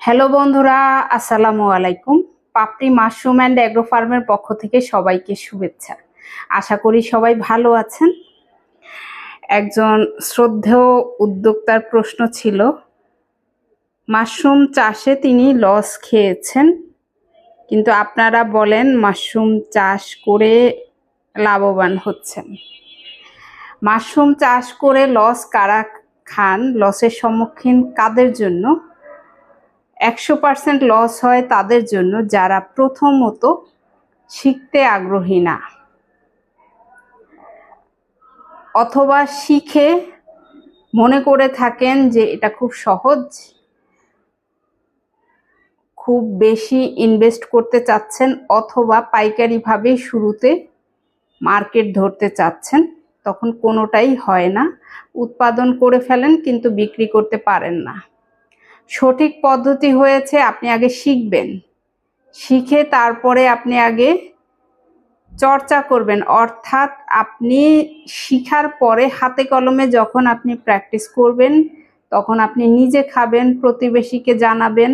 Hello বন্ধুরা, আসসালামু আলাইকুম। পাপড়ি মাশরুম অ্যান্ড অ্যাগ্রো ফার্মের পক্ষ থেকে সবাইকে শুভেচ্ছা। আশা করি সবাই ভালো আছেন। একজন শ্রদ্ধেয় উদ্যোক্তার প্রশ্ন ছিল, মাশরুম চাষে তিনি লস খেয়েছেন, কিন্তু আপনারা বলেন মাশরুম চাষ করে লাভবান হচ্ছেন। মাশরুম চাষ করে লস কারা খান, লসের সম্মুখীন কাদের জন্য? 100% লস হয় তাদের জন্য যারা প্রথমত শিখতে আগ্রহী না, অথবা শিখে মনে করে থাকেন যে এটা খুব সহজ, খুব বেশি ইনভেস্ট করতে চাচ্ছেন, অথবা পাইকারিভাবে শুরুতে মার্কেট ধরতে চাচ্ছেন, তখন কোনোটাই হয় না। উৎপাদন করে ফেলেন কিন্তু বিক্রি করতে পারেন না। সঠিক পদ্ধতি হয়েছে আপনি আগে শিখবেন, শিখে তারপরে আপনি আগে চর্চা করবেন, অর্থাৎ আপনি শিখার পরে হাতে কলমে যখন আপনি প্র্যাকটিস করবেন তখন আপনি নিজে খাবেন, প্রতিবেশীকে জানাবেন,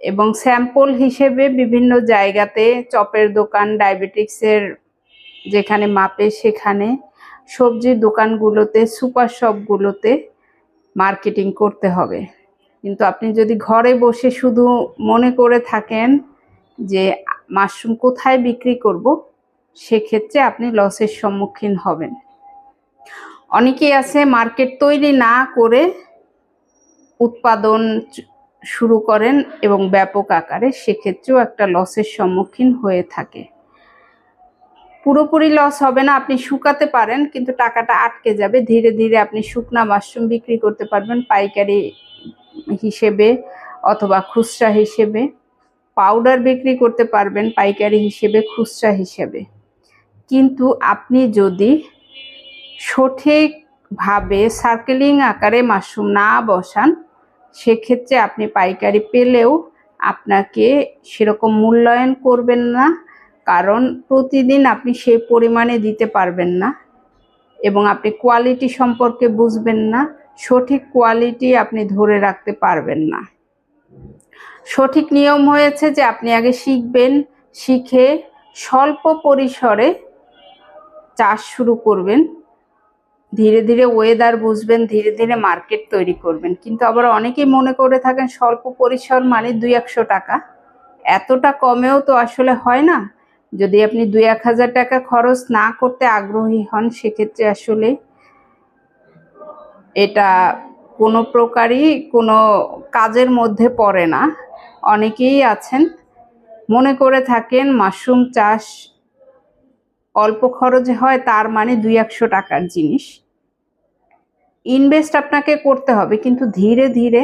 এবং স্যাম্পল হিসেবে বিভিন্ন জায়গাতে, চপের দোকান, ডায়াবেটিক্সের যেখানে মাপে সেখানে, সবজির দোকানগুলোতে, সুপার শপগুলোতে মার্কেটিং করতে হবে। কিন্তু আপনি যদি ঘরে বসে শুধু মনে করে থাকেন যে মাশরুম কোথায় বিক্রি করব, সেক্ষেত্রে আপনি লসের সম্মুখীন হবেন। অনেকেই আছে মার্কেট তৈরি না করে উৎপাদন শুরু করেন এবং ব্যাপক আকারে, সেক্ষেত্রেও একটা লসের সম্মুখীন হয়ে থাকে। পুরোপুরি লস হবে না, আপনি শুকাতে পারেন কিন্তু টাকাটা আটকে যাবে। ধীরে ধীরে আপনি শুকনা মাশরুম বিক্রি করতে পারবেন পাইকারি হিসেবে অথবা খুচরা হিসেবে, পাউডার বিক্রি করতে পারবেন পাইকারি হিসেবে, খুচরা হিসেবে। কিন্তু আপনি যদি সঠিকভাবে সার্কেলিং আকারে মাশরুম না বসান, সেক্ষেত্রে আপনি পাইকারি পেলেও আপনাকে সেরকম মূল্যায়ন করবেন না, কারণ প্রতিদিন আপনি সেই পরিমাণে দিতে পারবেন না এবং আপনি কোয়ালিটি সম্পর্কে বুঝবেন না, সঠিক কোয়ালিটি আপনি ধরে রাখতে পারবেন না। সঠিক নিয়ম হয়েছে যে আপনি আগে শিখবেন, শিখে স্বল্প পরিসরে চাষ শুরু করবেন, ধীরে ধীরে ওয়েদার বুঝবেন, ধীরে ধীরে মার্কেট তৈরি করবেন। কিন্তু আবার অনেকেই মনে করে থাকেন স্বল্প পরিসর মানে 200-100 টাকা, এতটা কমেও তো আসলে হয় না। যদি আপনি 2-1000 টাকা খরচ না করতে আগ্রহী হন, সেক্ষেত্রে আসলে এটা কোনো প্রকারই কোনো কাজের মধ্যে পড়ে না। অনেকেই আছেন মনে করে থাকেন মাশরুম চাষ অল্প খরচে হয়, তার মানে 200-100 টাকার জিনিস। ইনভেস্ট আপনাকে করতে হবে, কিন্তু ধীরে ধীরে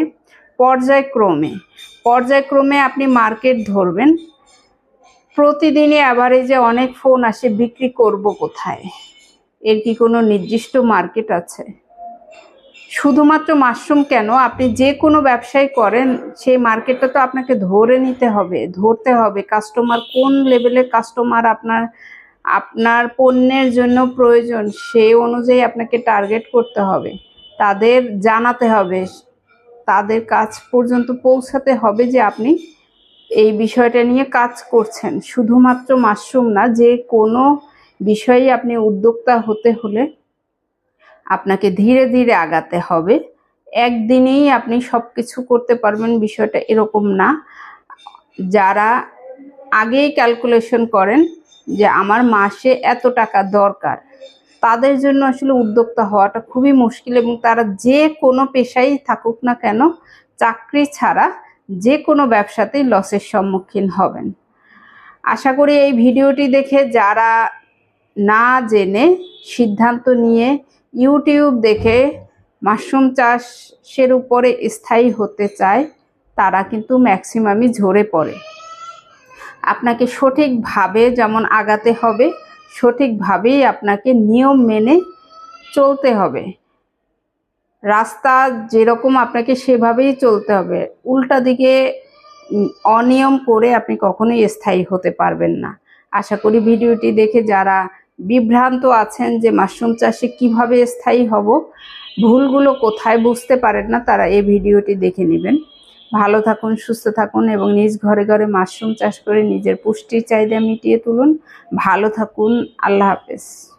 পর্যায়ক্রমে আপনি মার্কেট ধরবেন। প্রতিদিনই অ্যাভারেজে অনেক ফোন আসে, বিক্রি করব কোথায়? এর কি কোনো নির্দিষ্ট মার্কেট আছে? শুধুমাত্র মাশরুম কেন, আপনি যে কোনো ব্যবসায় করেন সেই মার্কেটটা তো আপনাকে ধরতে হবে। কাস্টমার কোন লেভেলের কাস্টমার আপনার পণ্যের জন্য প্রয়োজন, সেই অনুযায়ী আপনাকে টার্গেট করতে হবে, তাদের জানাতে হবে, তাদের কাছ পর্যন্ত পৌঁছাতে হবে যে আপনি এই বিষয়টা নিয়ে কাজ করছেন। শুধুমাত্র মাশরুম না, যে কোনো বিষয়ে আপনি উদ্যোক্তা হতে হলে আপনাকে ধীরে ধীরে আগাতে হবে। একদিনেই আপনি সব কিছু করতে পারবেন, বিষয়টা এরকম না। যারা আগেই ক্যালকুলেশন করেন যে আমার মাসে এত টাকা দরকার, তাদের জন্য আসলে উদ্যোক্তা হওয়াটা খুবই মুশকিল, এবং তারা যে কোনো পেশায় থাকুক না কেন, চাকরি ছাড়া যে কোনো ব্যবসাতেই লসের সম্মুখীন হবেন। আশা করি এই ভিডিওটি দেখে যারা না জেনে সিদ্ধান্ত নিয়ে ইউটিউব দেখে মাশরুম চাষের উপরে স্থায়ী হতে চায়, তারা কিন্তু ম্যাক্সিমামই ঝরে পড়ে। আপনাকে সঠিকভাবে যেমন আগাতে হবে, সঠিকভাবেই আপনাকে নিয়ম মেনে চলতে হবে। রাস্তা যেরকম আপনাকে সেভাবেই চলতে হবে। উল্টা দিকে অনিয়ম করে আপনি কখনোই স্থায়ী হতে পারবেন না। আশা করি ভিডিওটি দেখে যারা বিভ্রান্ত আছেন যে মাশরুম চাষে কিভাবে স্থায়ী হব, ভুলগুলো কোথায় বুঝতে পারেন না, তারা এই ভিডিওটি দেখে নেবেন। ভালো থাকুন, সুস্থ থাকুন এবং নিজ ঘরে ঘরে মাশরুম চাষ করে নিজের পুষ্টির চাহিদা মিটিয়ে তুলুন। ভালো থাকুন। আল্লাহ হাফেজ।